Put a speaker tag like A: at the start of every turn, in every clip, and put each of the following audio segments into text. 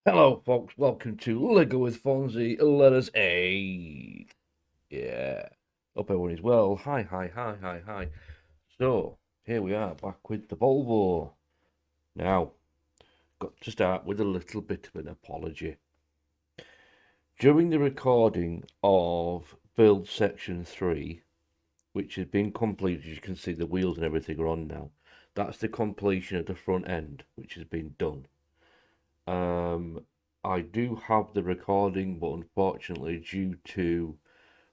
A: Hello, folks. Welcome to Lego with Fonzie. Let us aid. Yeah. Hope everyone is well. Hi. So, here we are back with the Volvo. Now, got to start with a little bit of an apology. During the recording of build section 3, which has been completed, you can see the wheels and everything are on now. That's the completion of the front end, which has been done. I do have the recording, but unfortunately, due to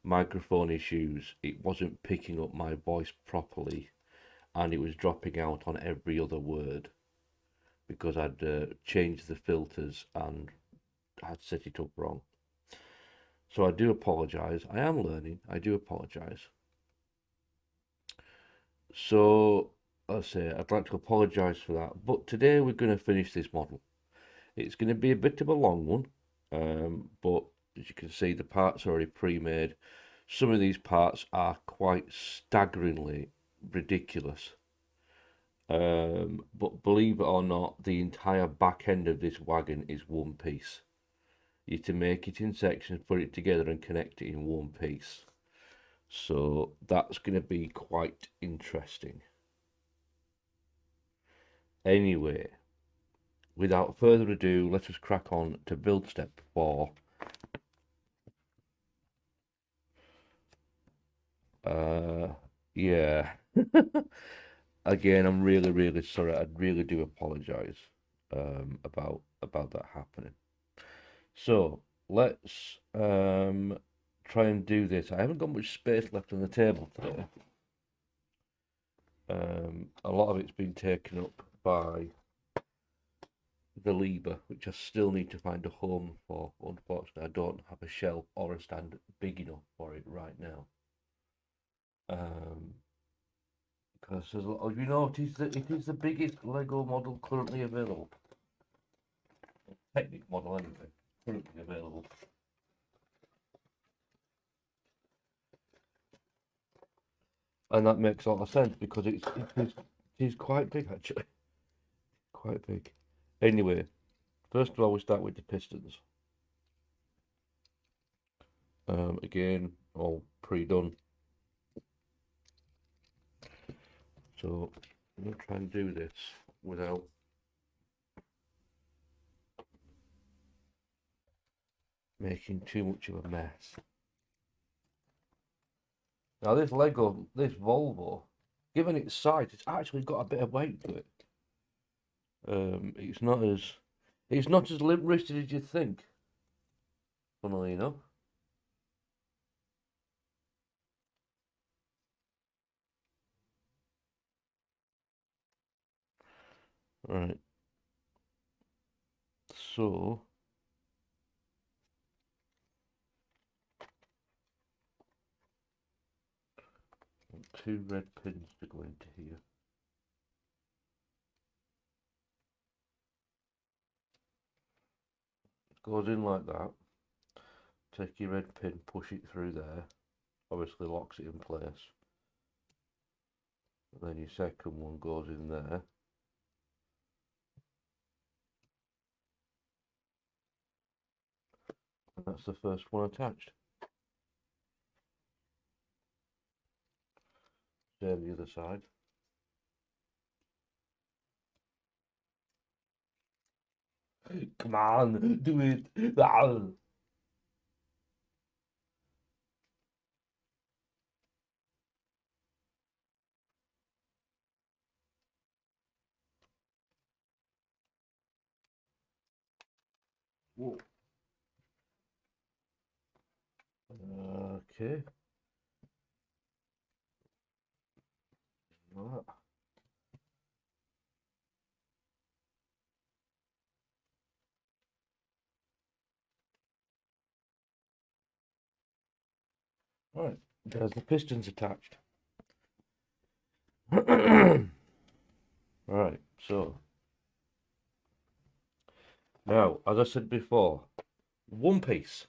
A: microphone issues, it wasn't picking up my voice properly, and it was dropping out on every other word because I'd changed the filters and had set it up wrong. So I do apologise. I am learning. I do apologise. So, let's say I'd like to apologise for that. But today we're going to finish this model. It's going to be a bit of a long one, but as you can see, the parts are already pre-made. Some of these parts are quite staggeringly ridiculous. But believe it or not, the entire back end of this wagon is one piece. You have to make it in sections, put it together and connect it in one piece. So that's going to be quite interesting. Anyway, without further ado, let us crack on to build step 4. Yeah. Again, I'm really sorry. I really do apologize about that happening. So let's try and do this. I haven't got much space left on the table today. A lot of it's been taken up by the lever, which I still need to find a home for. Unfortunately, I don't have a shelf or a stand big enough for it right now. Because there's a lot, have you noticed that it is the biggest Lego model currently available? Technic model anyway, currently available. And that makes a lot of sense because it is quite big actually. Quite big. Anyway, first of all we start with the pistons. Again, all pre-done. So I'm going to try and do this without making too much of a mess. Now this Volvo, given its size, it's actually got a bit of weight to it. It's not as limp-wristed as you'd think, funnily enough. Right. So 2 red pins to go into here. It goes in like that. Take your red pin, push it through there. Obviously locks it in place. And then your second one goes in there. And that's the first one attached. Same the other side. Come on, do it. Whoa. Okay. Right. Right. There's the pistons attached. Right. So now, as I said before, one piece.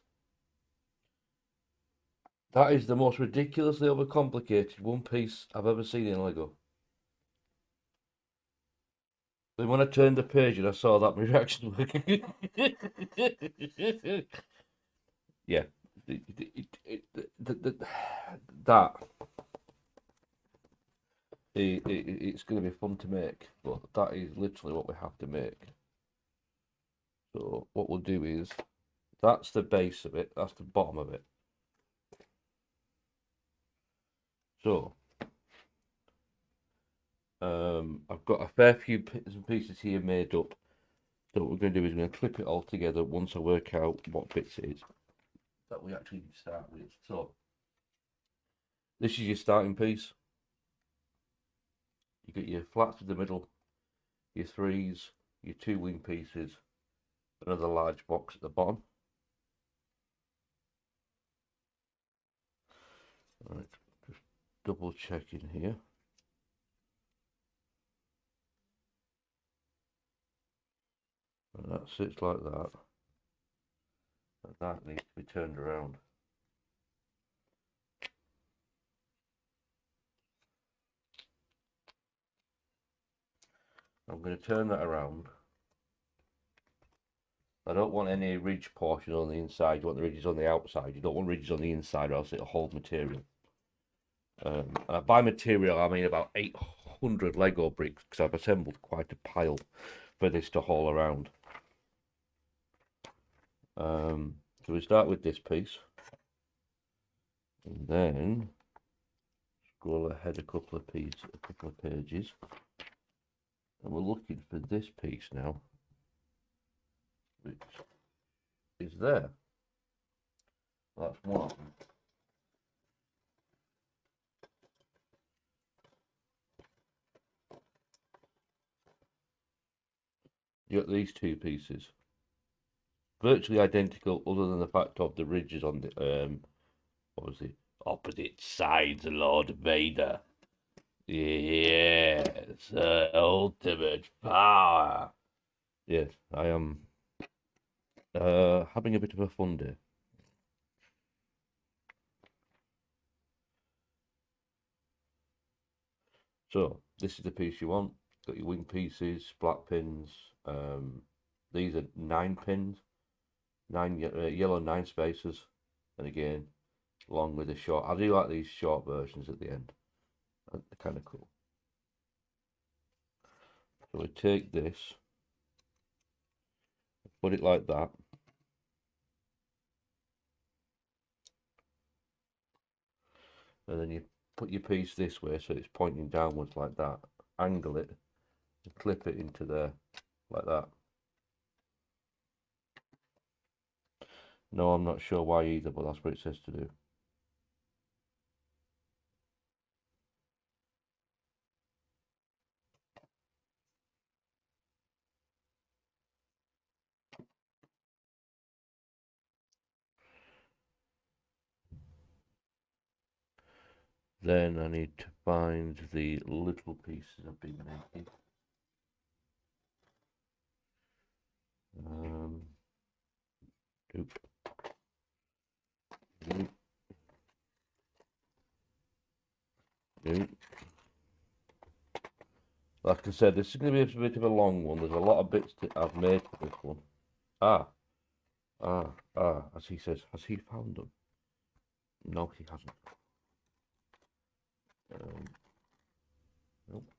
A: That is the most ridiculously overcomplicated one piece I've ever seen in Lego. Then when I turned the page and I saw that, my reaction was yeah. That it's going to be fun to make, but that is literally what we have to make. So what we'll do is, that's the base of it, that's the bottom of it. So I've got a fair few bits and pieces here made up. So what we're going to do is we're going to clip it all together once I work out what bits it is that we actually start with. So this is your starting piece. You get your flats in the middle, your threes, your two wing pieces, another large box at the bottom. Right, just double checking here. And that sits like that. And that needs to be turned around. I'm going to turn that around. I don't want any ridge portion on the inside. You want the ridges on the outside. You don't want ridges on the inside, or else it'll hold material. By material, I mean about 800 Lego bricks, because I've assembled quite a pile for this to haul around. So we start with this piece, and then scroll ahead a couple of pages, and we're looking for this piece now, which is there. That's one of them. You got these two pieces, virtually identical, other than the fact of the ridges on the what was it? Opposite sides, Lord Vader. Yes, ultimate power. Yes, I am having a bit of a fun day. So this is the piece you want. Got your wing pieces, splat pins. These are 9 pins, yellow 9 spacers, and again, along with the short. I do like these short versions at the end. They're kind of cool. So we take this, put it like that. And then you put your piece this way so it's pointing downwards like that. Angle it and clip it into there like that. No, I'm not sure why either, but that's what it says to do. Then I need to find the little pieces I've been making. Nope. Nope. Nope. Like I said, this is going to be a bit of a long one. There's a lot of bits that I've made for this one. As he says, has he found them? No, he hasn't. Nope.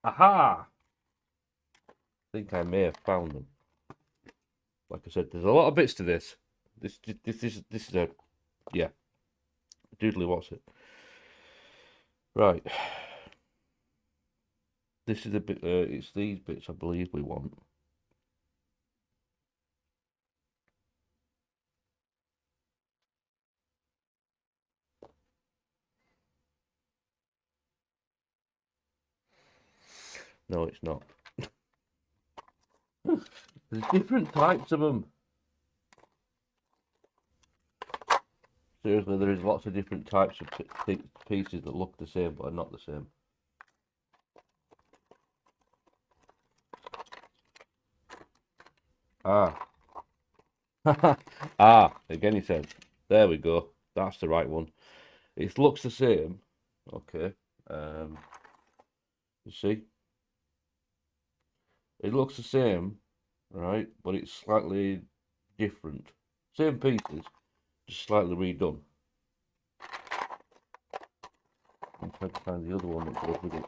A: Aha! I think I may have found them. Like I said, there's a lot of bits to this. This is a, yeah, doodly what's it. Right. This is a bit, it's these bits I believe we want. No, it's not. There's different types of them. Seriously, there is lots of different types of pieces that look the same but are not the same. Ah. Ah, again he said. There we go. That's the right one. It looks the same. Okay. You see? It looks the same, right? But it's slightly different. Same pieces, just slightly redone. I'm trying to find the other one that goes with it.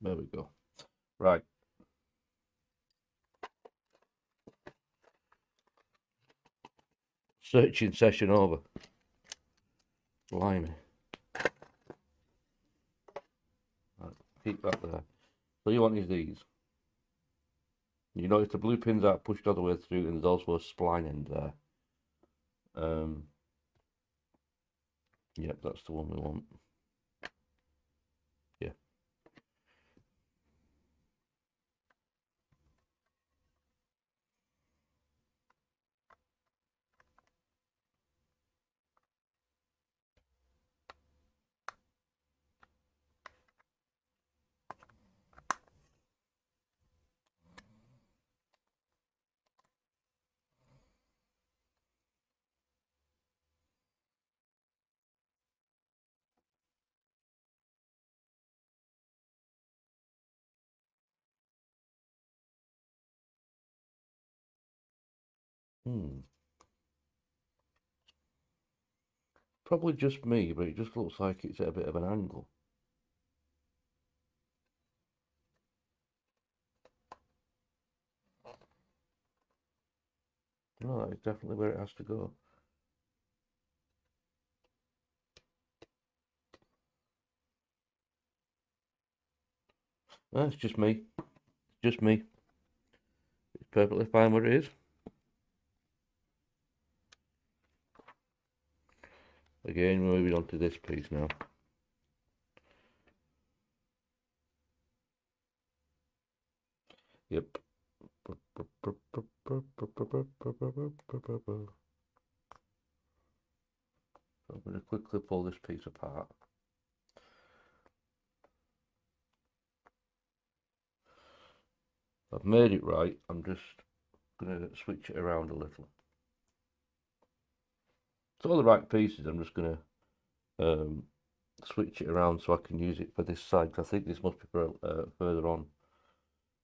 A: There we go. Right. Searching session over. Blimey. Right, keep that there. So you want is these. You notice the blue pins are pushed all the way through, and there's also a spline end there. Yep, that's the one we want. Yeah. Probably just me, but it just looks like it's at a bit of an angle. No, that is definitely where it has to go. That's just me. Just me. It's perfectly fine where it is. Again, we're moving on to this piece now. Yep. So I'm going to quickly pull this piece apart. I've made it right. I'm just going to switch it around a little. It's all the right pieces. I'm just going to switch it around so I can use it for this side, because I think this must be further on.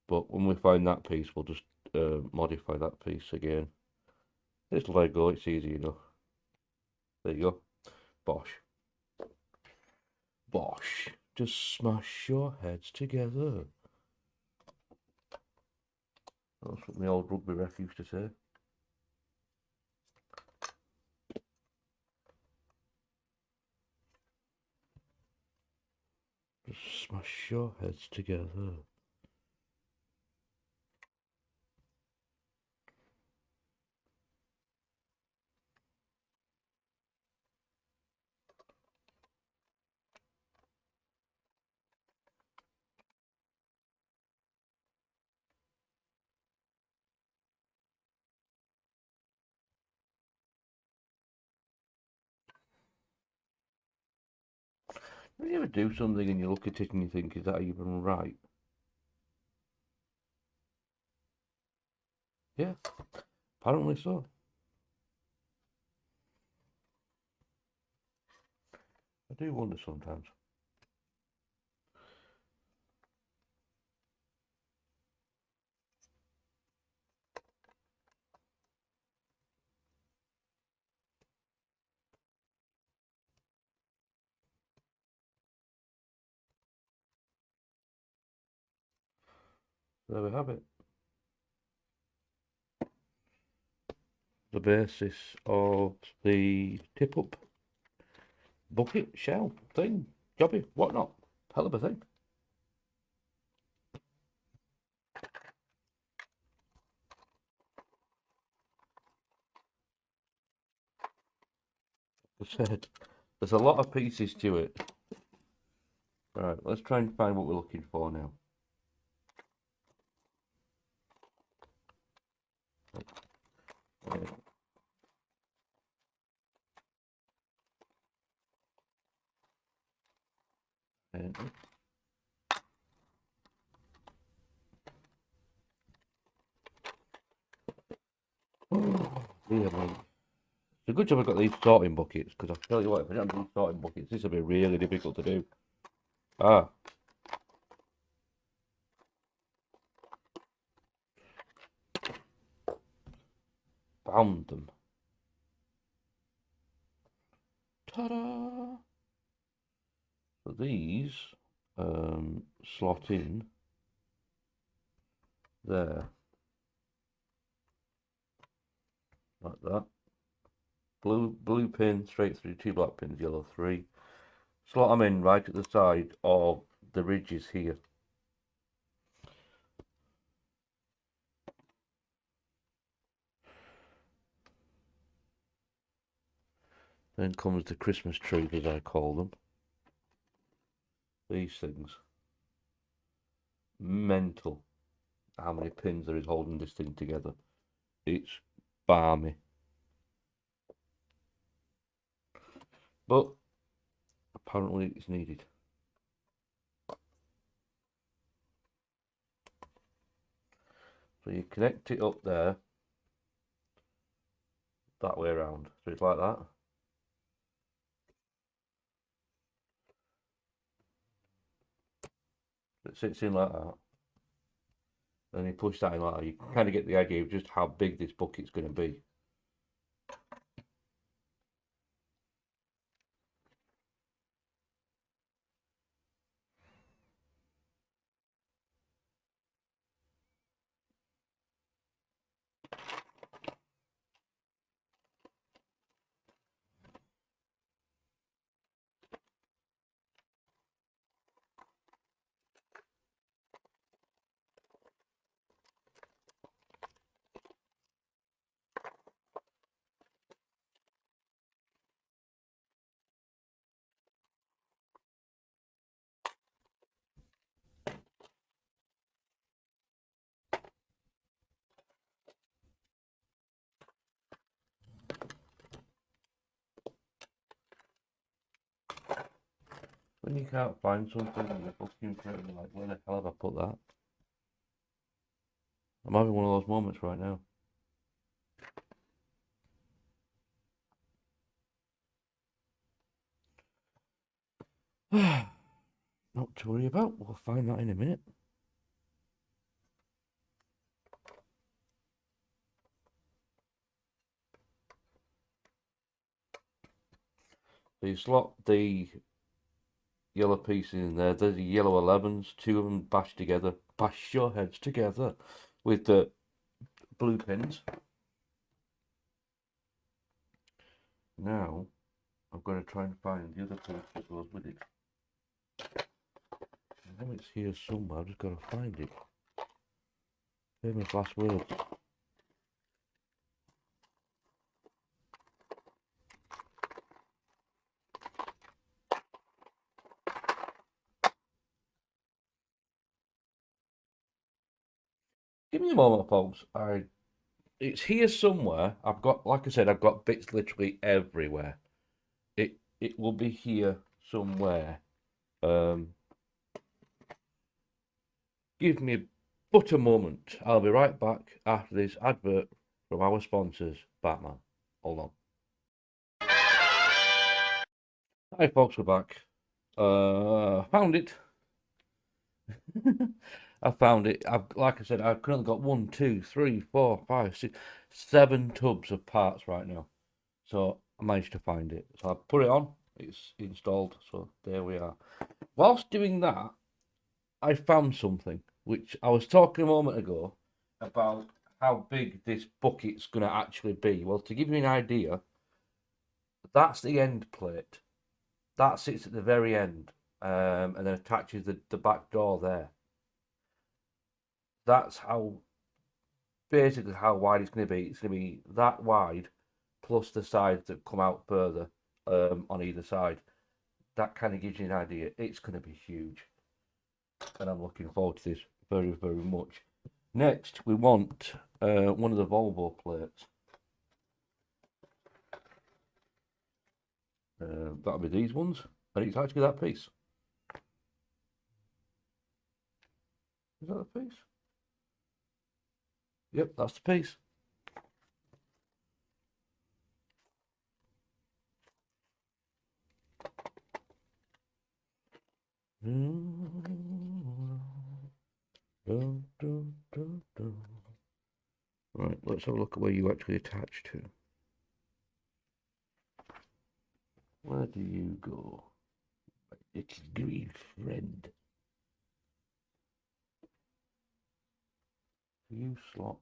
A: But when we find that piece, we'll just modify that piece again. Just let go, it's easy enough. There you go. Bosh. Bosh. Just smash your heads together. That's what my old rugby ref used to say. Just smash your heads together. When you ever do something and you look at it and you think, is that even right? Yeah, apparently so. I do wonder sometimes. There we have it. The basis of the tip up bucket, shell, thing, jobby, whatnot. Hell of a thing. As I said, there's a lot of pieces to it. Right, let's try and find what we're looking for now. And Yeah, mate. It's a good job I've got these sorting buckets, because I'll tell you what, if I don't have these sorting buckets, this will be really difficult to do. Ah, found them. Ta-da! So these slot in there, like that. Blue pin straight through, two black pins, yellow three. Slot them in right at the side of the ridges here. Then comes the Christmas tree, as I call them. These things. Mental how many pins there is holding this thing together. It's balmy. But apparently it's needed. So you connect it up there, that way around. So it's like that. It sits in like that. And you push that in like that. You kind of get the idea of just how big this bucket's going to be. When you can't find something and you're looking for it, you're like, where the hell have I put that? I'm having one of those moments right now. Not to worry about. We'll find that in a minute. So you slot the yellow pieces in there. There's the yellow 11s. Two of them bashed together. Bash your heads together with the blue pins. Now I'm going to try and find the other piece that goes with it. I know it's here somewhere. I've just got to find it. Famous last words. Give me a moment, folks. It's here somewhere. I've got, like I said, I've got bits literally everywhere. It will be here somewhere. Give me but a moment. I'll be right back after this advert from our sponsors, Batman. Hold on. Hi, folks. We're back. Found it. I found it. Like I said, I've currently got 1, 2, 3, 4, 5, 6, 7 tubs of parts right now. So I managed to find it. So I put it on. It's installed. So there we are. Whilst doing that, I found something which I was talking a moment ago about how big this bucket's going to actually be. Well, to give you an idea, that's the end plate. That sits at the very end, and then attaches the back door there. That's how basically how wide it's going to be. It's going to be that wide, plus the sides that come out further on either side. That kind of gives you an idea. It's going to be huge, and I'm looking forward to this very, very much. Next, we want one of the Volvo plates. That'll be these ones, and it's actually that piece. Is that the piece? Yep, that's the piece. Right, let's have a look at where you actually attach to. Where do you go? It's green friend. View slot.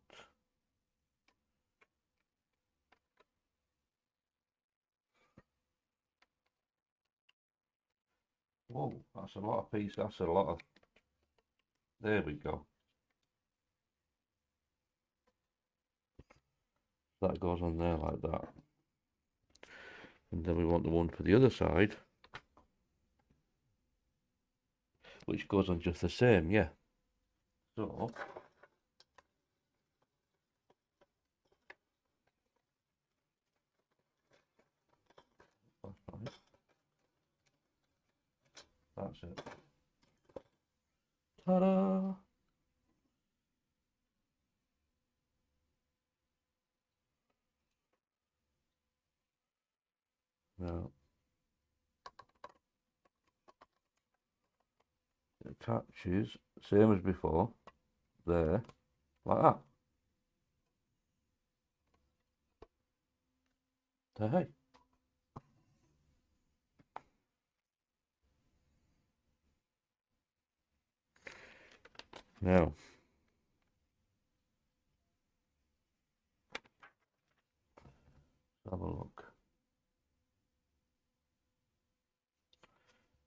A: Whoa, that's a lot of piece. That's a lot of. There we go. That goes on there like that. And then we want the one for the other side, which goes on just the same, yeah. So, that's right. That's it. Ta-da! Now, it attaches, same as before, there, like that. Hey. Now, have a look.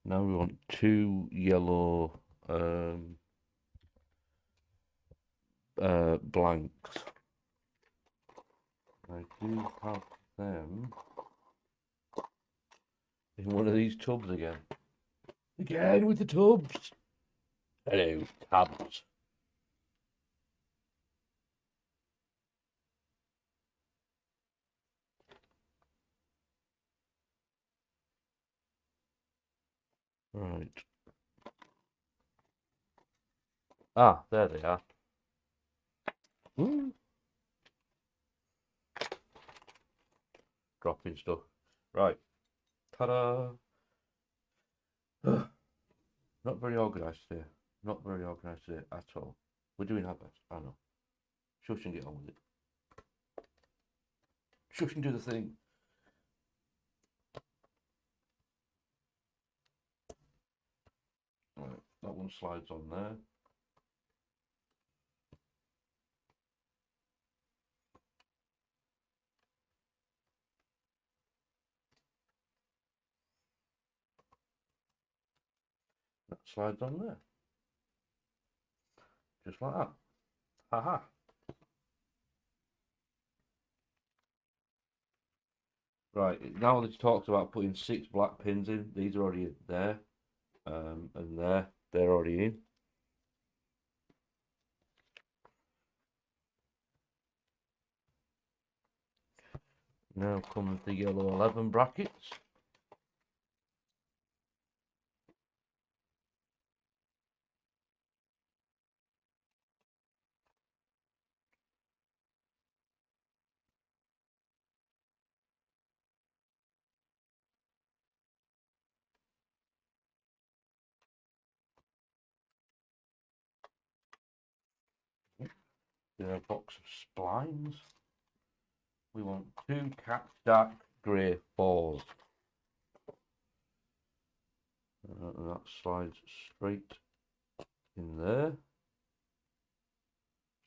A: Now we want two yellow blanks. I do have them in one of these tubs again. Again with the tubs. Hello, tubs. Right. Ah, there they are. Ooh. Dropping stuff. Right. Ta-da! Not very organised today. Not very organised today at all. We're doing our best. I know. Shush and get on with it. Shush and do the thing. Right. That one slides on there. That slides on there. Just like that. Haha. Right, now that talks about putting 6 black pins in, these are already there, and there, they're already in. Now comes the yellow 11 brackets. Then a box of splines. We want 2 cat dark grey 4s. And that slides straight in there,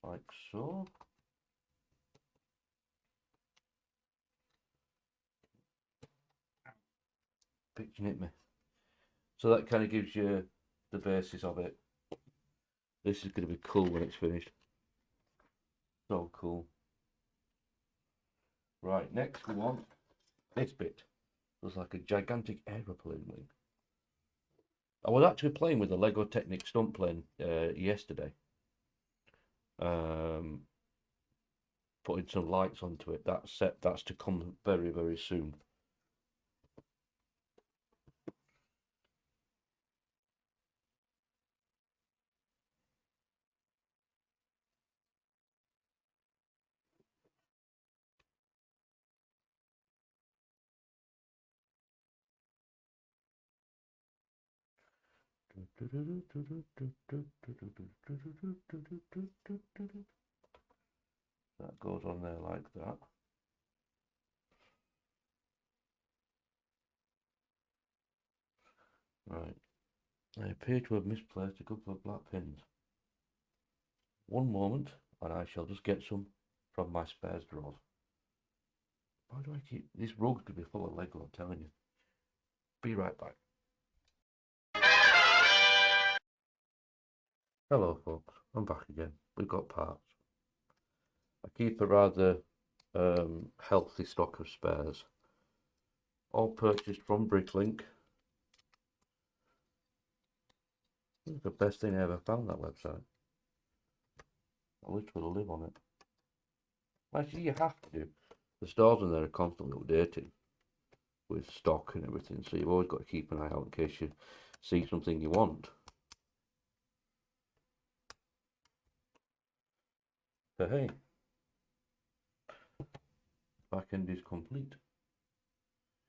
A: like so. Pitching it me. So that kind of gives you the basis of it. This is going to be cool when it's finished. So cool. Right, next we want this bit. Looks like a gigantic aeroplane wing. I was actually playing with the Lego Technic stunt plane yesterday. Putting some lights onto it. That's to come very, very soon. That goes on there like that. Right. I appear to have misplaced a couple of black pins. One moment, and I shall just get some from my spares drawers. Why do I keep... This rug could be full of Lego, I'm telling you. Be right back. Hello folks, I'm back again. We've got parts. I keep a rather healthy stock of spares. All purchased from Bricklink. It's the best thing I ever found, that website. I literally live on it. Actually, you have to do. The stores in there are constantly updating with stock and everything, so you've always got to keep an eye out in case you see something you want. So hey, back end is complete.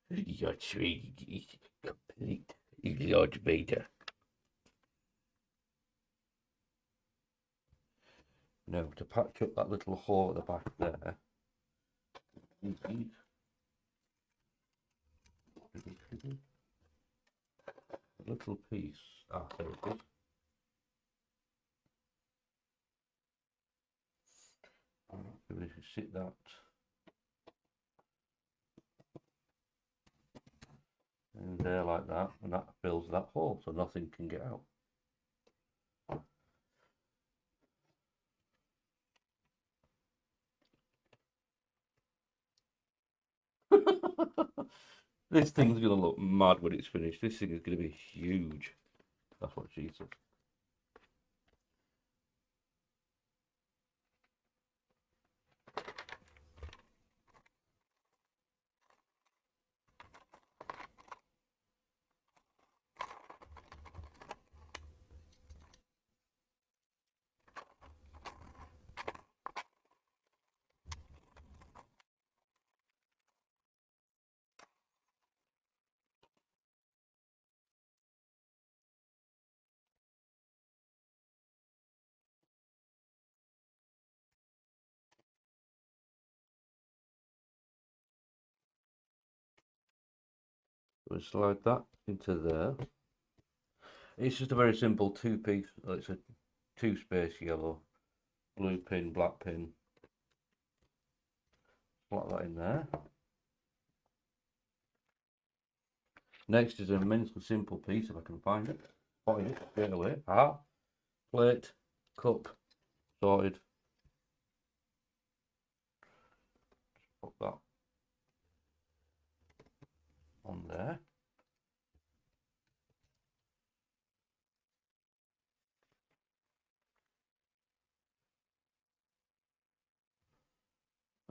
A: Your tree is complete, Lord Vader. Now, to patch up that little hole at the back there, you need a little piece. Ah, there it is. We should sit that in there like that, and that fills that hole so nothing can get out. This thing's going to look mad when it's finished. This thing is going to be huge. That's what she said. We slide that into there. It's just a very simple two-piece. It's a two-space yellow, blue pin, black pin. Slot that in there. Next is an immensely simple piece, if I can find it. Find it straight away. Ah, plate, cup, sorted. Put that on there.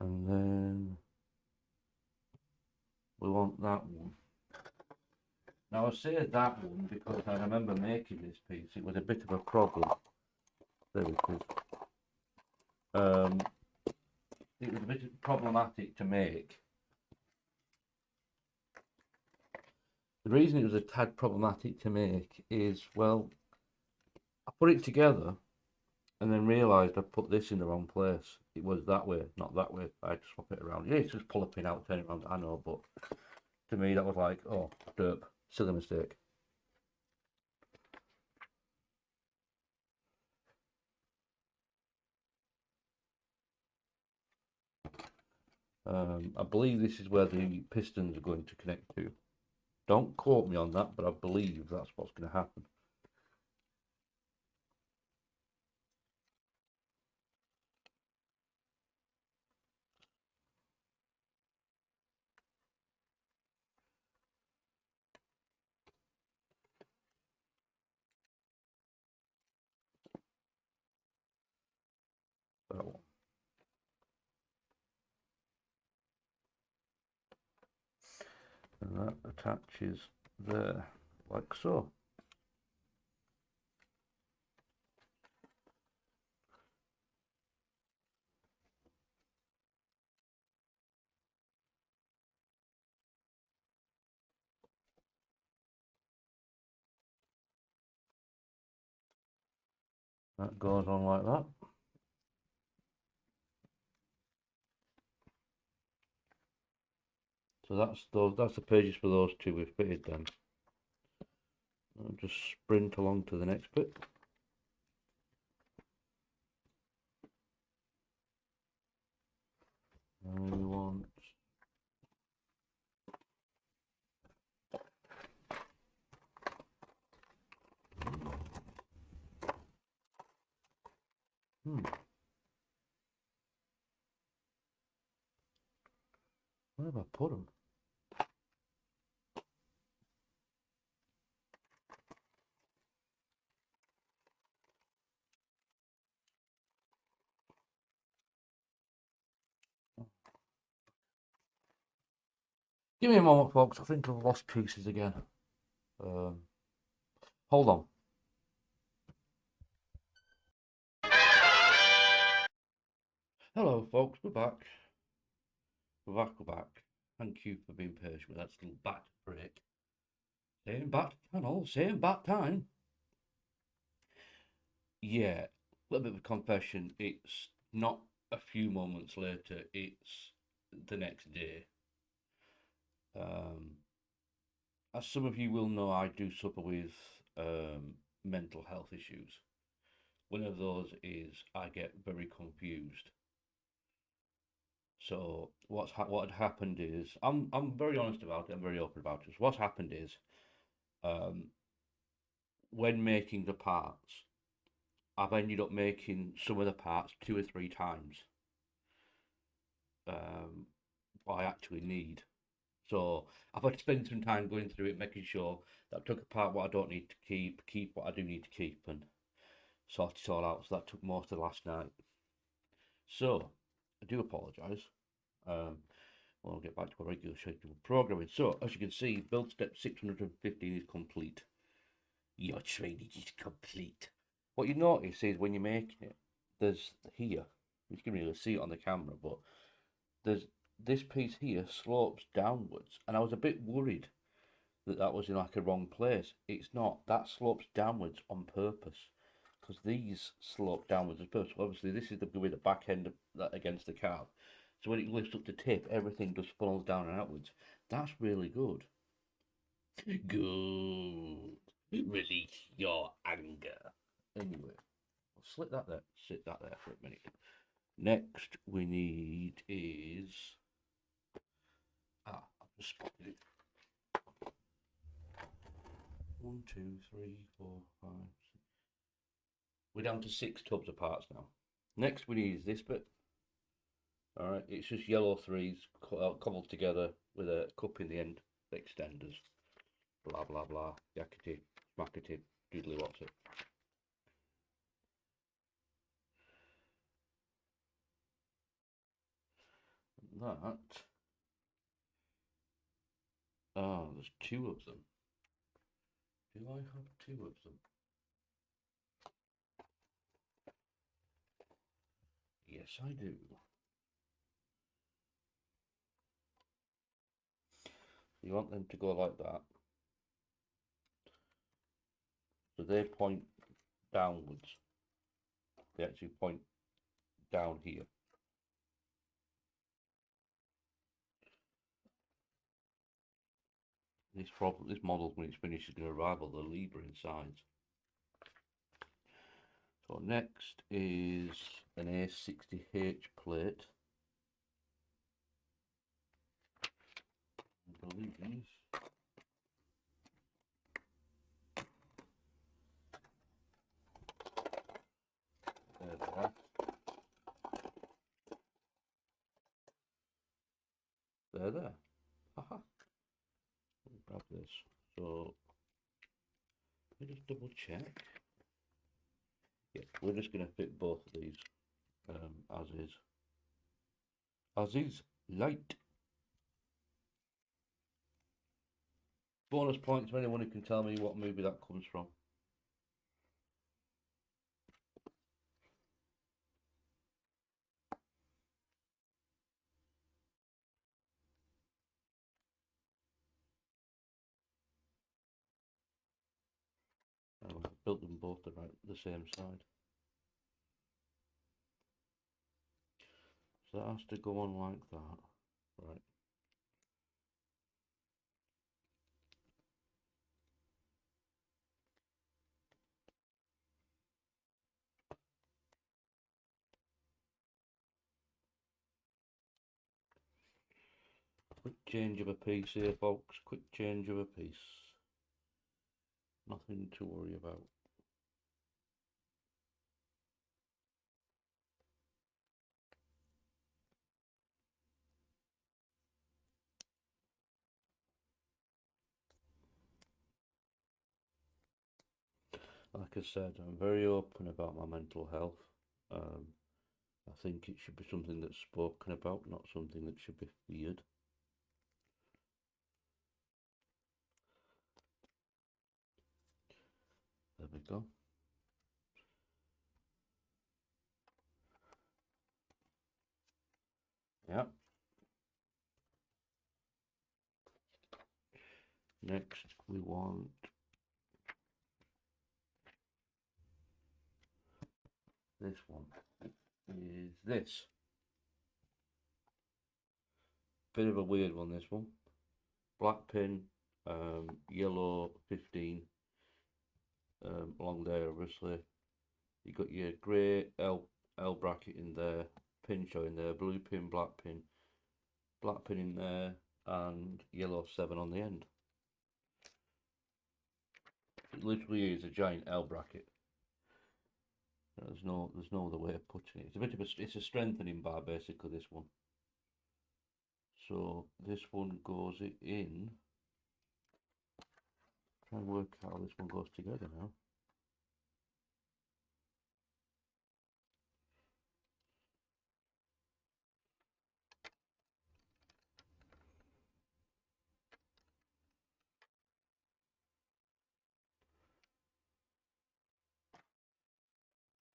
A: And then we want that one. Now I say that one because I remember making this piece. It was a bit of a problem. There it is. It was a bit problematic to make. The reason it was a tad problematic to make is, well, I put it together and then realised I put this in the wrong place. It was that way, not that way. I had to swap it around. Yeah, it's just pull a pin out, turn it around, I know, but to me that was like, oh, derp, silly mistake. I believe this is where the pistons are going to connect to. Don't quote me on that, but I believe that's what's going to happen. That one. And that attaches there, like so. That goes on like that. So that's the pages for those two. We've fitted them. I'll just sprint along to the next bit. And we want where have I put them? Give me a moment, folks. I think I've lost pieces again. Hold on. Hello, folks. We're back. We're back. Thank you for being patient with that little bat break. Same bat channel, same bat time. Yeah, a little bit of a confession. It's not a few moments later. It's the next day. As some of you will know, I do suffer with mental health issues. One of those is I get very confused. So what had happened is I'm very honest about it. I'm very open about it. So what's happened is when making the parts, I've ended up making some of the parts 2 or 3 times what I actually need. So I've had to spend some time going through it, making sure that I took apart what I don't need to keep what I do need to keep, and sort it all out. So that took most of last night. So I do apologise. We'll get back to our regular schedule programming. So as you can see, build step 615 is complete. Your training is complete. What you notice is when you're making it, there's here, you can really see it on the camera, but there's this piece here slopes downwards, and I was a bit worried that that was in like a wrong place. It's not. That slopes downwards on purpose, because these slope downwards on purpose. Obviously, this is the way the back end of that against the card. So when it lifts up to tip, everything just funnels down and outwards. That's really good. Good. Release your anger. Anyway, I'll slip that there. Sit that there for a minute. Next we need is I've just spotted it. 1, 2, 3, 4, 5, 6. We're down to 6 tubs of parts now. Next we need is this bit. Alright, it's just yellow threes cobbled together with a cup in the end, the extenders. Blah blah blah, yakety, smackety, doodly what's it. That. Ah, there's 2 of them. Do I have 2 of them? Yes, I do. You want them to go like that. So they point downwards. They actually point down here. This model, when it's finished, is going to rival the Libra in size. So next is an A60H plate. I believe there they are. They're there. Haha. Grab this. So let me just double check. Yeah, we're just going to fit both of these as is. As is light. Bonus points to anyone who can tell me what movie that comes from. Built them both the same side. So that has to go on like that. Right. Quick change of a piece here, folks. Quick change of a piece. Nothing to worry about. Like I said, I'm very open about my mental health. I think it should be something that's spoken about, not something that should be feared. There we go. Yeah. Next, we want this one. Is this. Bit of a weird one, this one. Black pin, yellow 15, along there, obviously. You got your grey L bracket in there, pin showing there, blue pin, black pin in there, and yellow 7 on the end. It literally is a giant L bracket. There's no other way of putting it. It's a bit of it's a strengthening bar basically, this one. So this one goes in. Try and work out how this one goes together now.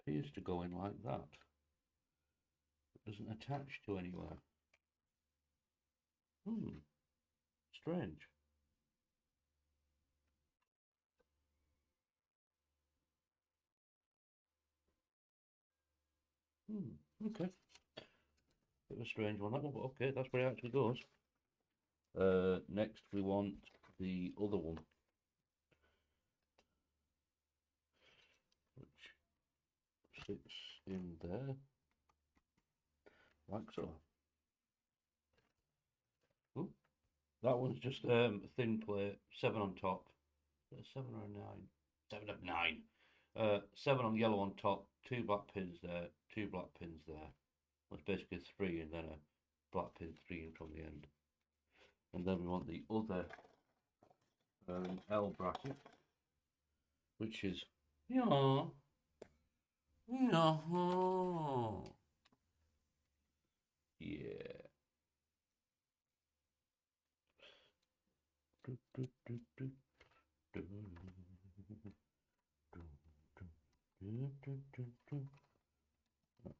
A: Appears to go in like that. It doesn't attach to anywhere. Strange. Okay. Bit of a strange one, that one, but okay, that's where it actually goes. Next we want the other one, which sits in there, like so. Ooh, that one's just a thin plate, 7 on top. 7 or 9? 7 of 9. 7 on yellow on top, 2 black pins there, 2 black pins there. That's basically 3 and then a black pin 3 in from the end. And then we want the other L bracket, which is yeah.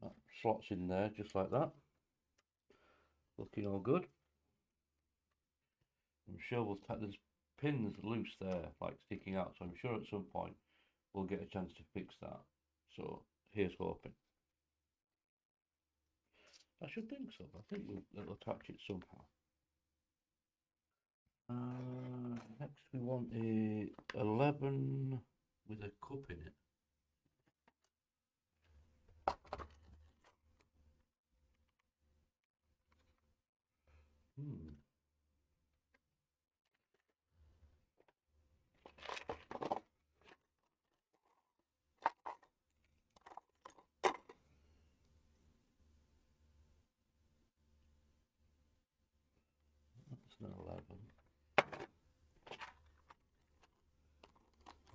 A: That slots in there just like that. Looking all good. I'm sure we'll there's pins loose there, like sticking out, so I'm sure at some point we'll get a chance to fix that. So here's hoping. I should think so. I think it'll attach it somehow. Next we want a 11 with a cup in it. That's an 11.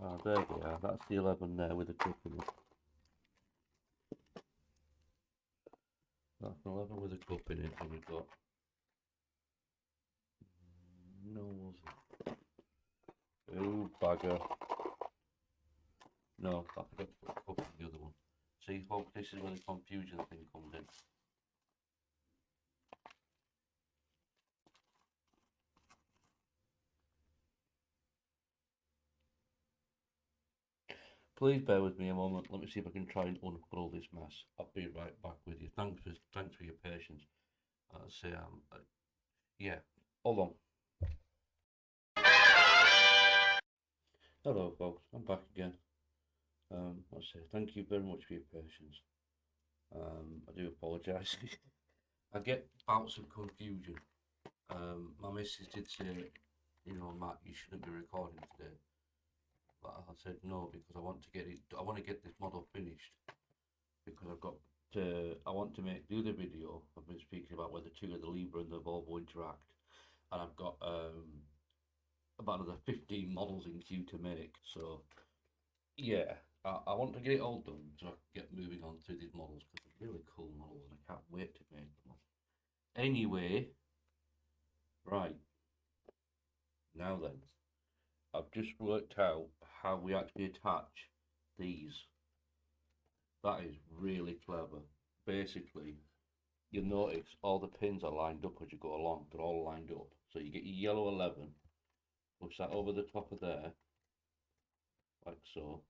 A: Ah, there we are. That's the 11 there with a cup in it. That's an 11 with a cup in it, and we've got no. Oh, bugger. No, I forgot to put a cup in the other one. See, folks, this is where the confusion thing comes in. Please bear with me a moment. Let me see if I can try and uncover this mess. I'll be right back with you. Thanks for your patience. I'll say, yeah, hold on. Hello, folks. I'm back again. Let's say thank you very much for your patience. I do apologise. I get bouts of confusion My missus did say, you know, Matt, you shouldn't be recording today. But I said no because I want to get it. I want to get this model finished because I want to make the other video. I've been speaking about where the two of the Libra and the Volvo interact, and I've got about another 15 models in queue to make. So yeah, I want to get it all done so I can get moving on through these models because they're really cool models and I can't wait to make them. Anyway, right now then, I've just worked out how we actually attach these. That is really clever. Basically, you'll notice all the pins are lined up as you go along. They're all lined up. So you get your yellow 11, push that over the top of there, like so,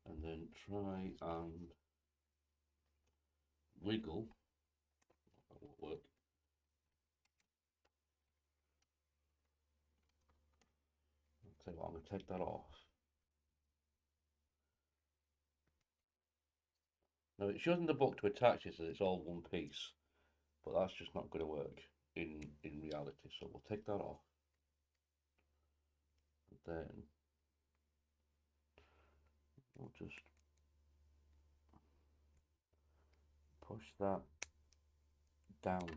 A: and then try and wiggle. That won't work. I'll tell you what, I'm going to take that off. Now it shows in the book to attach this that it's all one piece, but that's just not going to work in reality. So we'll take that off. And then we'll just push that down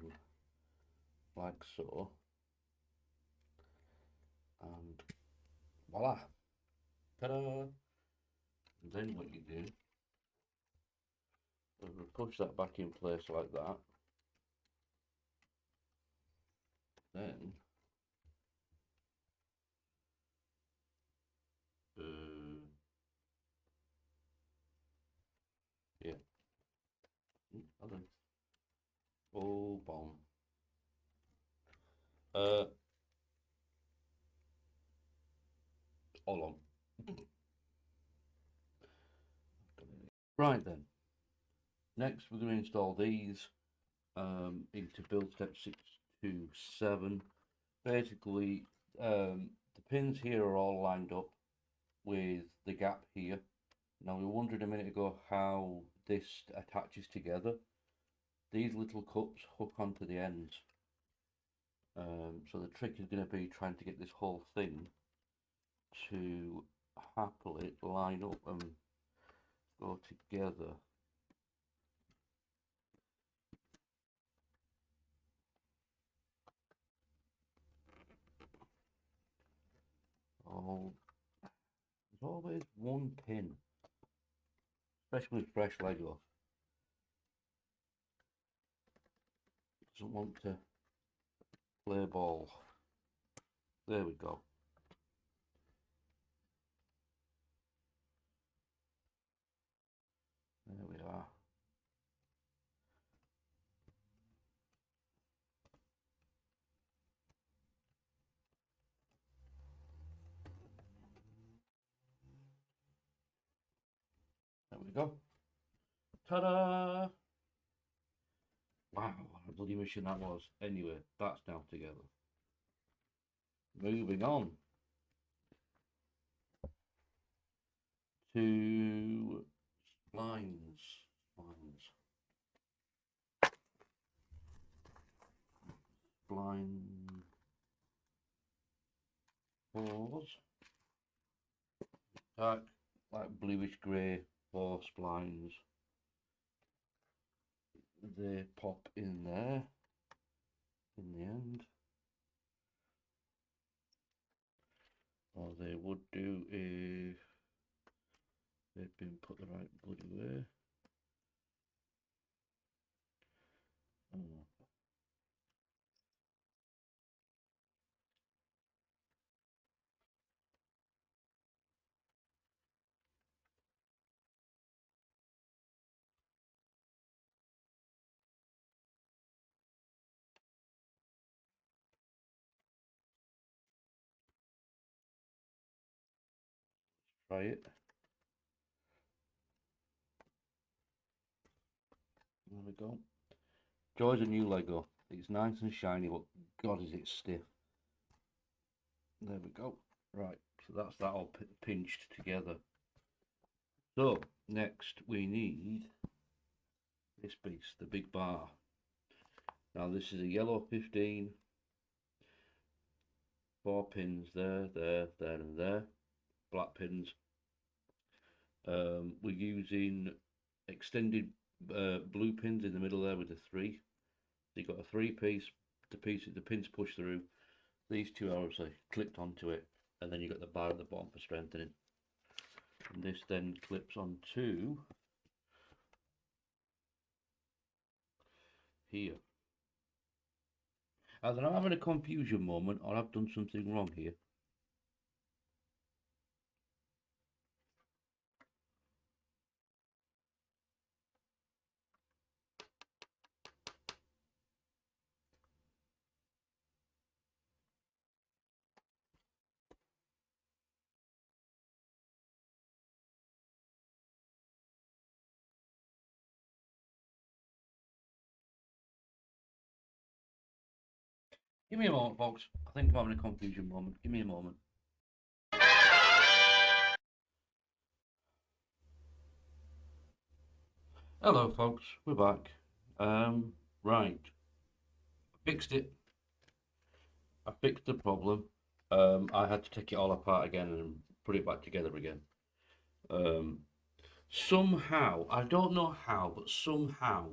A: like so, and voila, ta-da! And then what you do is we push that back in place like that. Then yeah, other oh bomb. Hold on. Right then. Next, we're going to install these into build step 627. Basically, the pins here are all lined up with the gap here. Now, we wondered a minute ago how this attaches together. These little cups hook onto the ends. So the trick is going to be trying to get this whole thing to happily line up and go together. Oh, there's always one pin, especially with fresh Lego. Doesn't want to play ball. There we go. There we are. There we go. Ta-da! Wow, what a bloody mission that was. Anyway, that's now together. Moving on to splines. Spline 4s. Dark, like bluish grey 4 splines. They pop in there in the end. Or they would do if they'd been put the right bloody way. Oh. Try it. There we go. Joy's a new Lego. It's nice and shiny, but God is it stiff. There we go. Right, so that's that all pinched together. So next we need this piece, the big bar. Now this is a yellow 15, 4 pins there, there, there and there, black pins. We're using extended blue pins in the middle there with the 3. So you've got a 3-piece, the pins push through. These 2 are obviously clipped onto it, and then you've got the bar at the bottom for strengthening. And this then clips onto here. Either I'm having a confusion moment or I've done something wrong here. Give me a moment, folks. I think I'm having a confusion moment. Give me a moment. Hello, folks. We're back. Right. I fixed it. I fixed the problem. I had to take it all apart again and put it back together again. Somehow, I don't know how, but somehow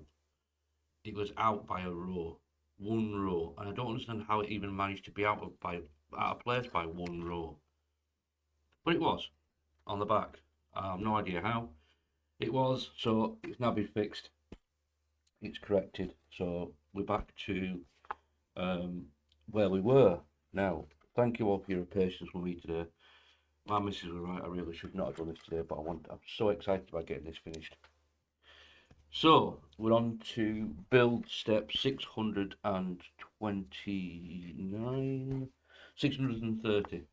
A: it was out by a row, 1 row, and I don't understand how it even managed to be out of place by 1 row. But it was on the back. I have no idea how it was, so it's now been fixed. It's corrected, so we're back to where we were. Now, thank you all for your patience with me today. My missus was right, I really should not have done this today, but I'm so excited about getting this finished. So, we're on to build step 629, 630.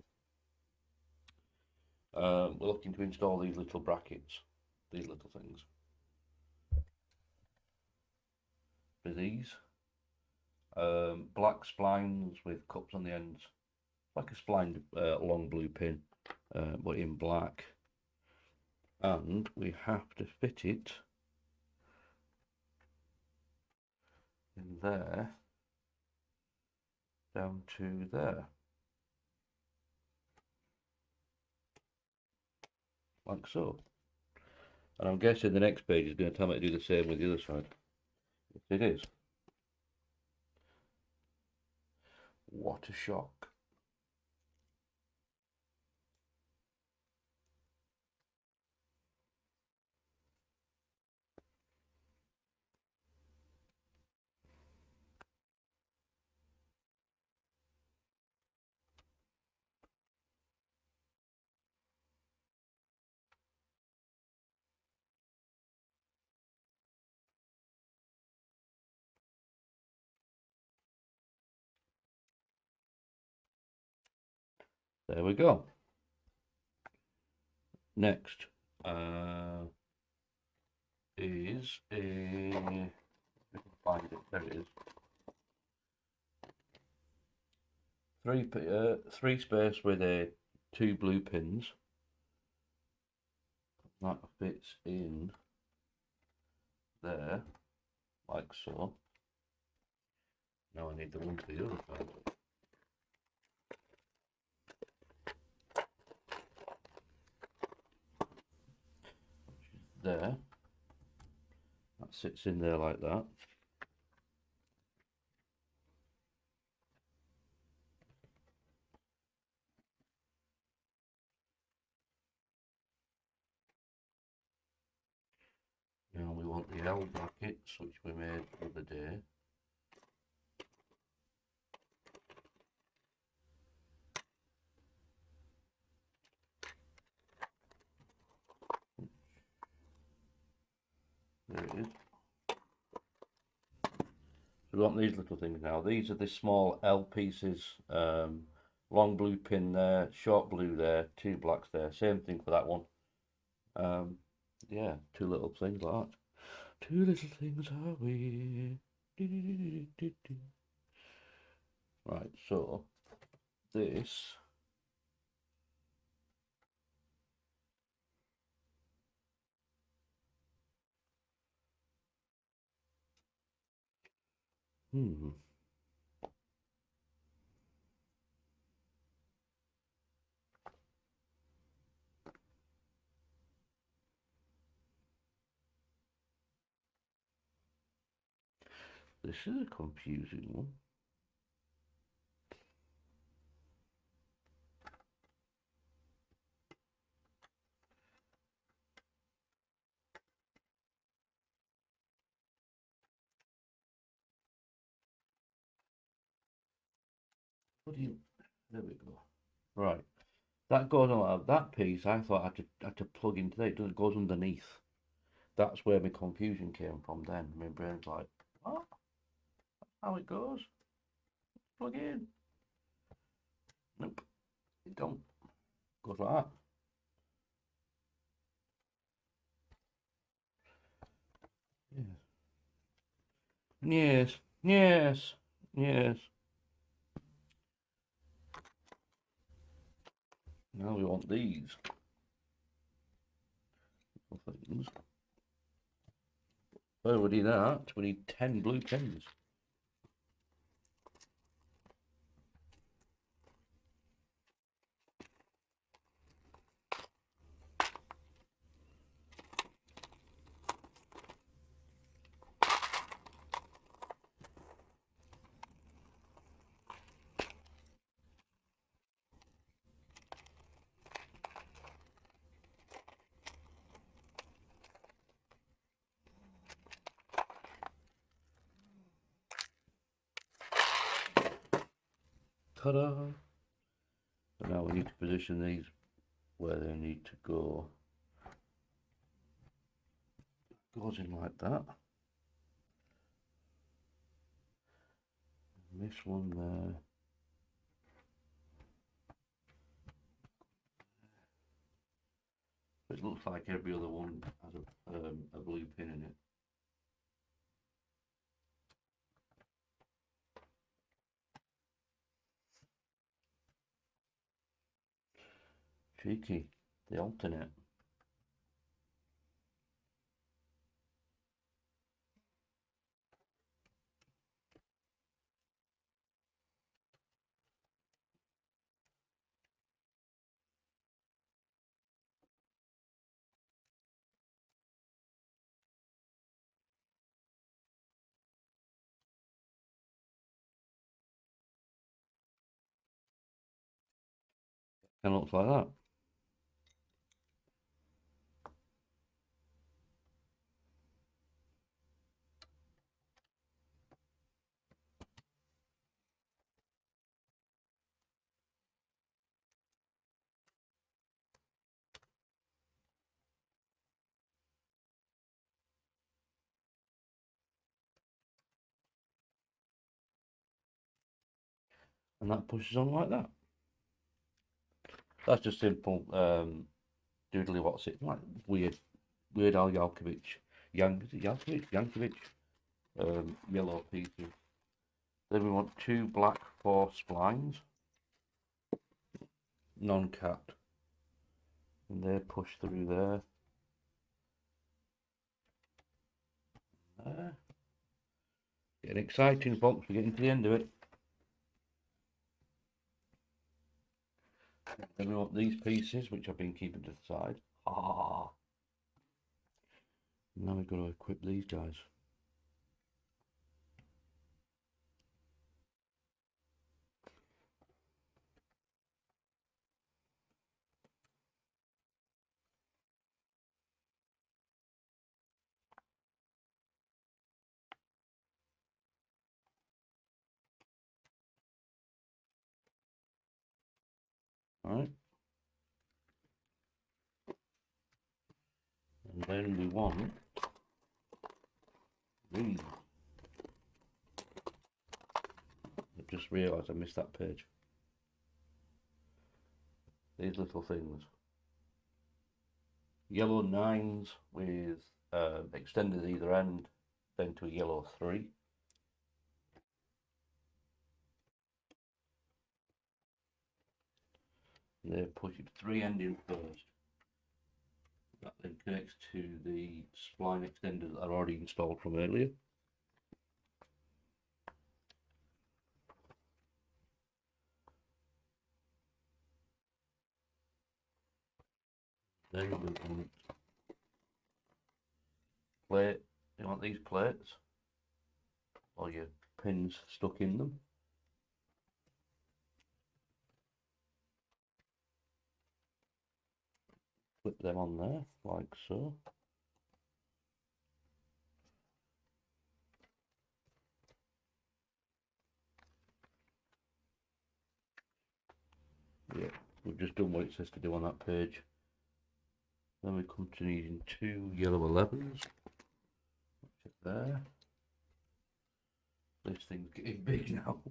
A: We're looking to install these little brackets, these little things. For these, black splines with cups on the ends, like a splined long blue pin, but in black. And we have to fit it in there down to there, like so. And I'm guessing the next page is going to tell me to do the same with the other side. Yes, it is. What a shock. There we go. Next is a, if we can find it, there it is. Three space with 2 blue pins. That fits in there, like so. Now I need the one for the other side. There. That sits in there like that. Now we want the L brackets, which we made the other day. There it is. So we want these little things now. These are the small L pieces. Long blue pin there, short blue there, 2 blacks there. Same thing for that one. Yeah, 2 little things like that. 2 little things are we. Right, so this Hmm. This is a confusing one. What do you? There we go. Right. That goes on that piece. I thought I had to plug into that. It doesn't. It goes underneath. That's where my confusion came from. Then my brain's like, what? That's how it goes. Plug in. Nope. It don't. Goes like that. Yes. Yes. Yes. Now we want these things. Oh, we need that. We need 10 blue pins. Ta-da! So now we need to position these where they need to go. Goes in like that. And this one there. It looks like every other one has a blue pin in it. Cheeky. They alternate. Kind of looks like that. And that pushes on like that. That's just simple doodly what's it like weird Al Yankovic Yankovic yellow pieces. Then we want 2 black 4 splines, non-cat, and they push through there. There. Getting exciting, folks. We're getting to the end of it. Then we want these pieces, which I've been keeping to the side. Ah. Now we've got to equip these guys. Alright. And then we want these. I just realised I missed that page. These little things. Yellow 9s with extenders either end, then to a yellow 3. And they push it 3 ending first. That then connects to the spline extender that I already installed from earlier. Then we want plate. You want these plates, or your pins stuck in them. Flip them on there, like so. Yeah, we've just done what it says to do on that page. Then we come to needing 2 yellow 11s. There. This thing's getting big now.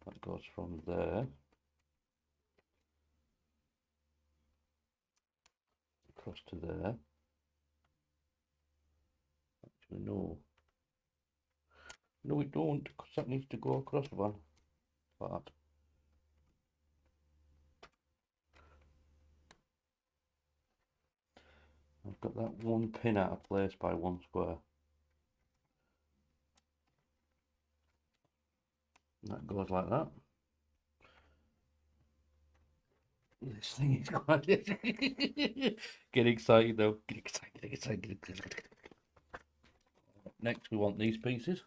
A: That goes from there across to there. Actually, no. No, we don't, because that needs to go across one. Like that. I've got that one pin out of place by 1 square. And that goes like that. This thing is quite... Get excited though. Get excited, get excited, get excited. Next we want these pieces.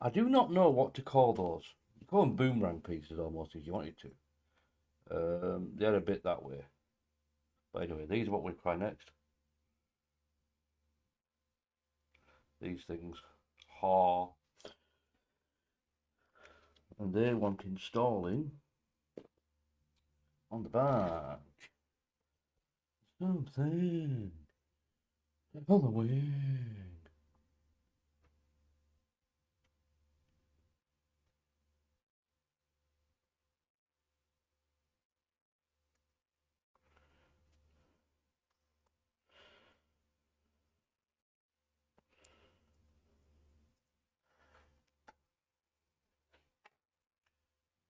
A: I do not know what to call those. You call them boomerang pieces almost if you wanted to. They're a bit that way. But anyway, these are what we try next. These things. Ha. And they want installing on the back. Something. On the wing.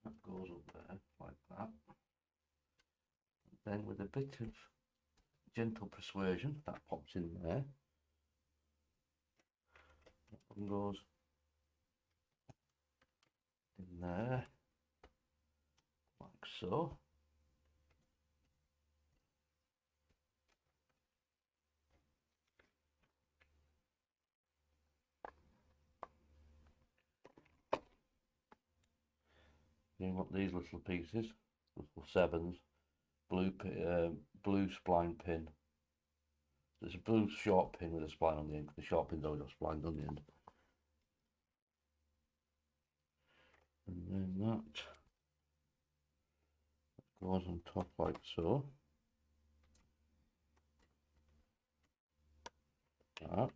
A: That goes up there like that. Then with a bit of gentle persuasion, that pops in there. That one goes in there, like so. You want these little pieces, little 7s, blue spline pin. There's a blue short pin with a spline on the end, because the short pin's always got splines on the end. And then that goes on top like so. That.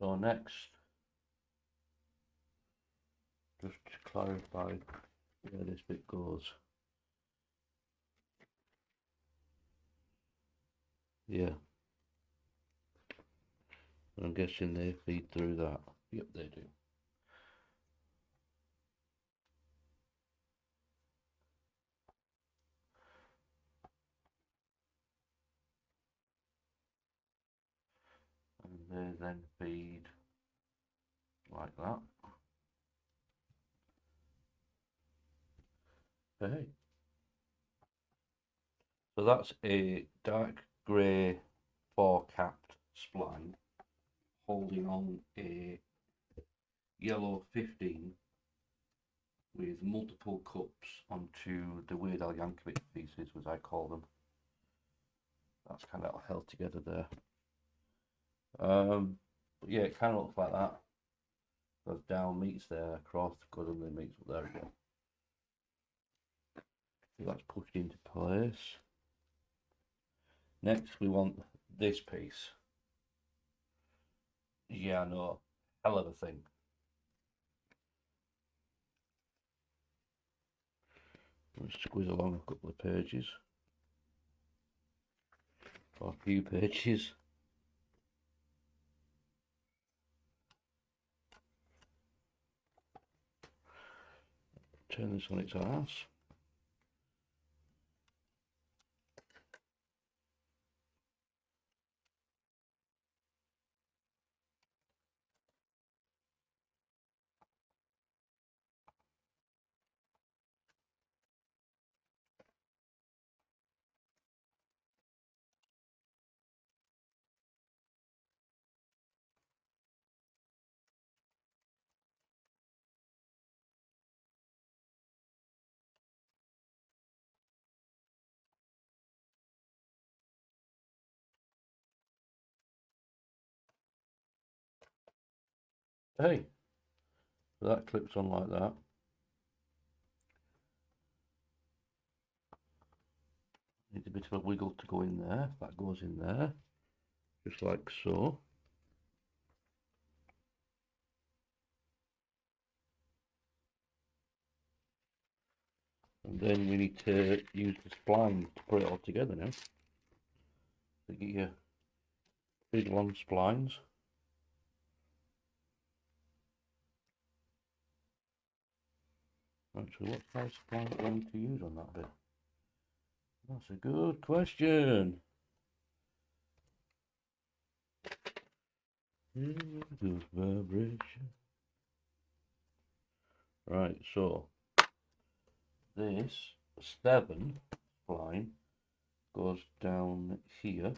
A: So next, just to clarify where this bit goes. Yeah. I'm guessing they feed through that. Yep, they do. And they then feed like that. Hey. So that's a dark grey 4-capped spline holding on a yellow 15 with multiple cups onto the Weird Al Yankovic pieces, as I call them. That's kind of held together there. But yeah, it kind of looks like that. Goes down, meets there, across, goes under, meets up there again. That's pushed into place. Next, we want this piece. Yeah, I know. Hell of a thing. Let's squeeze along a couple of pages. Or a few pages. Turn this on its ass. Hey, so that clips on like that. Needs a bit of a wiggle to go in there. That goes in there, just like so. And then we need to use the spline to put it all together now. So get your big long splines. Actually, what size spline are we going to use on that bit? That's a good question. Good vibration. Right, so this 7 spline goes down here.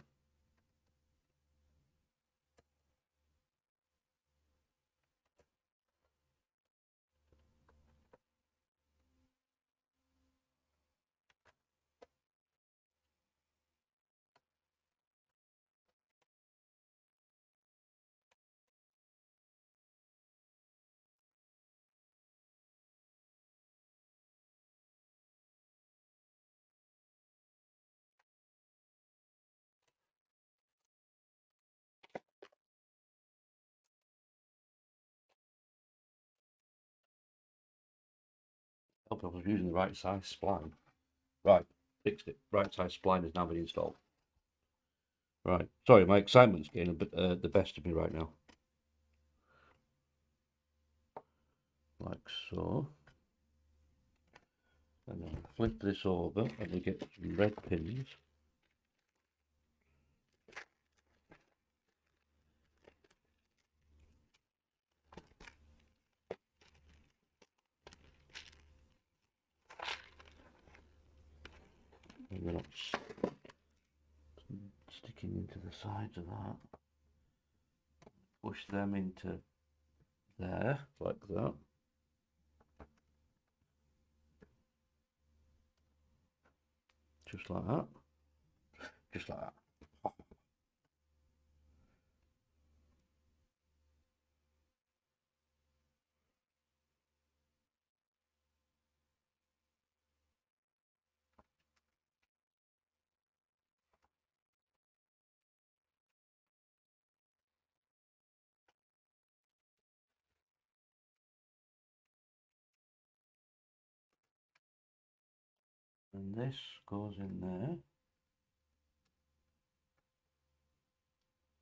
A: I hope I was using the right size spline. Right, fixed it. Right size spline has now been installed. Right, sorry, my excitement's getting a bit the best of me right now. Like so. And then flip this over and we get some red pins. And they're not sticking into the sides of that. Push them into there, like that. Just like that. Just like that. And this goes in there.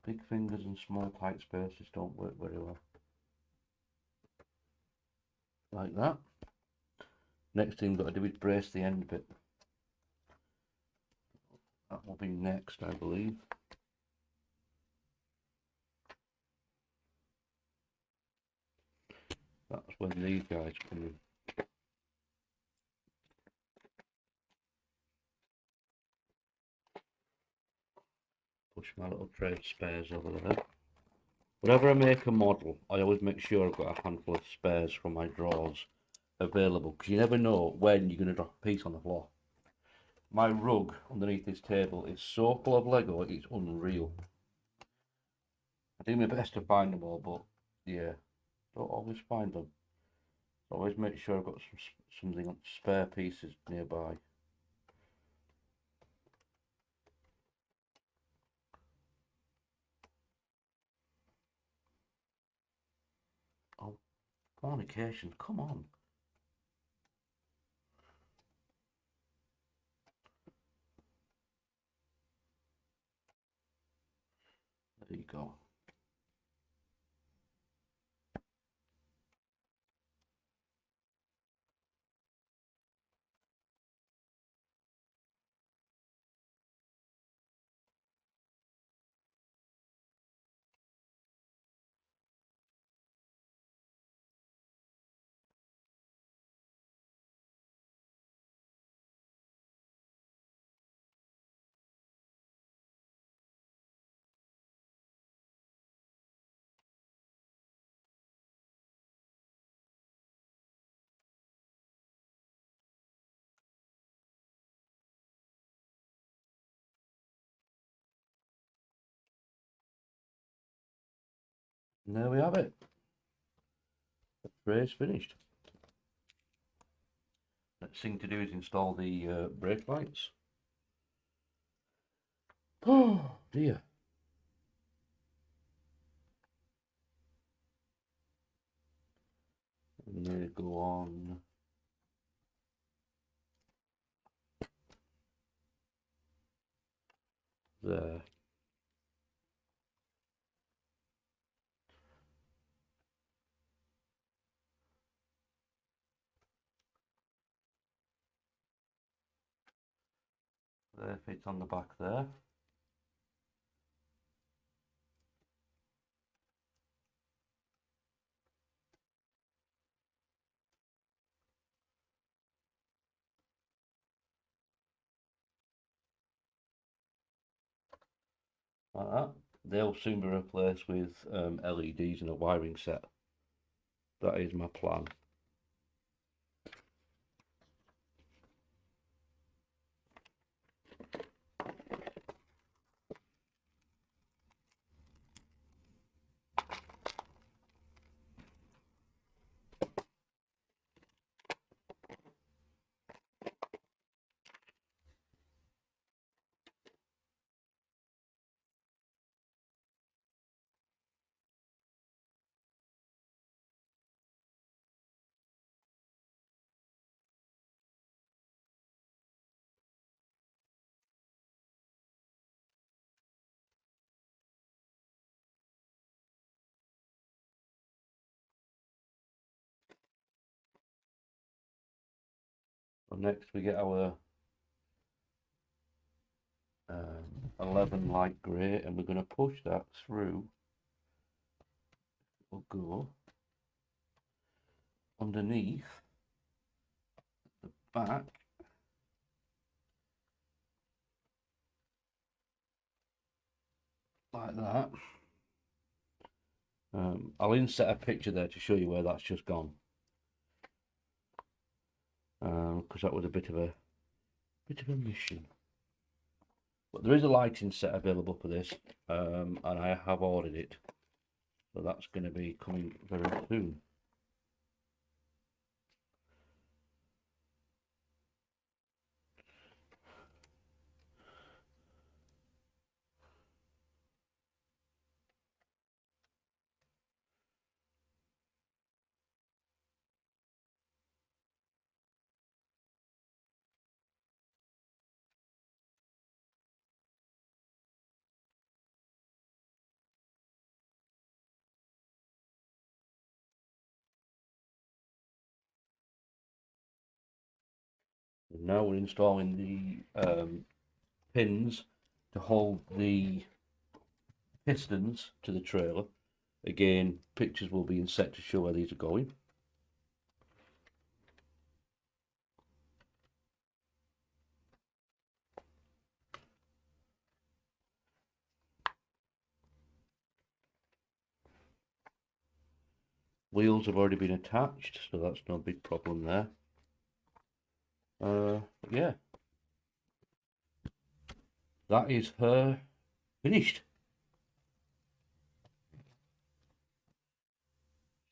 A: Big fingers and small tight spaces don't work very well. Like that. Next thing we've got to do is brace the end bit. That will be next, I believe. That's when these guys come in. Push my little tray of spares over there. Whenever I make a model, I always make sure I've got a handful of spares from my drawers available, because you never know when you're going to drop a piece on the floor. My rug underneath this table is so full of Lego, it's unreal. I do my best to find them all, but yeah, don't always find them. Always make sure I've got something on spare pieces nearby. Fornication, come on. There you go. And there we have it. The tray's finished. Next thing to do is install the brake lights. Oh dear. And they go on there. They fit on the back there. Like that. They'll soon be replaced with LEDs and a wiring set. That is my plan. So next we get our 11 light grey, and we're going to push that through. We'll go underneath the back like that. I'll insert a picture there to show you where that's just gone, because that was a bit of a mission. But there is a lighting set available for this, and I have ordered it, so that's going to be coming very soon. And now we're installing the pins to hold the pistons to the trailer. Again, pictures will be inset to show where these are going. Wheels have already been attached, so that's no big problem there. Yeah, that is her finished.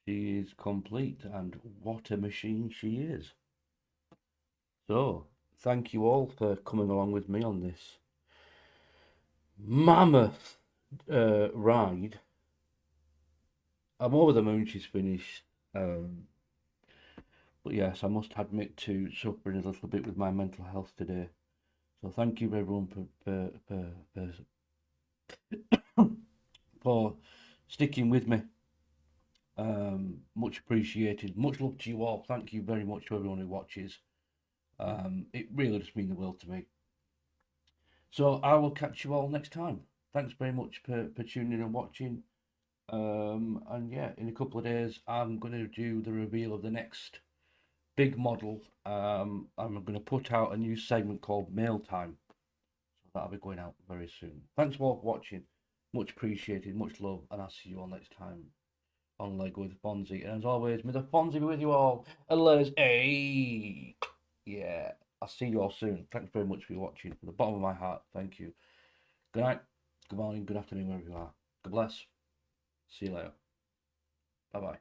A: She is complete, and what a machine she is. So, thank you all for coming along with me on this mammoth ride. I'm over the moon she's finished. But yes, I must admit to suffering a little bit with my mental health today. So thank you everyone for sticking with me. Much appreciated. Much love to you all. Thank you very much to everyone who watches. It really does mean the world to me. So I will catch you all next time. Thanks very much for tuning in and watching. And yeah, in a couple of days, I'm going to do the reveal of the next big model. I'm going to put out a new segment called Mail Time. So that'll be going out very soon. Thanks for watching. Much appreciated. Much love. And I'll see you all next time on Lego with Fonzie. And as always, may the Fonzie be with you all. And let us, hey, yeah. I'll see you all soon. Thanks very much for watching. From the bottom of my heart, thank you. Good night, good morning, good afternoon, wherever you are. God bless. See you later. Bye bye.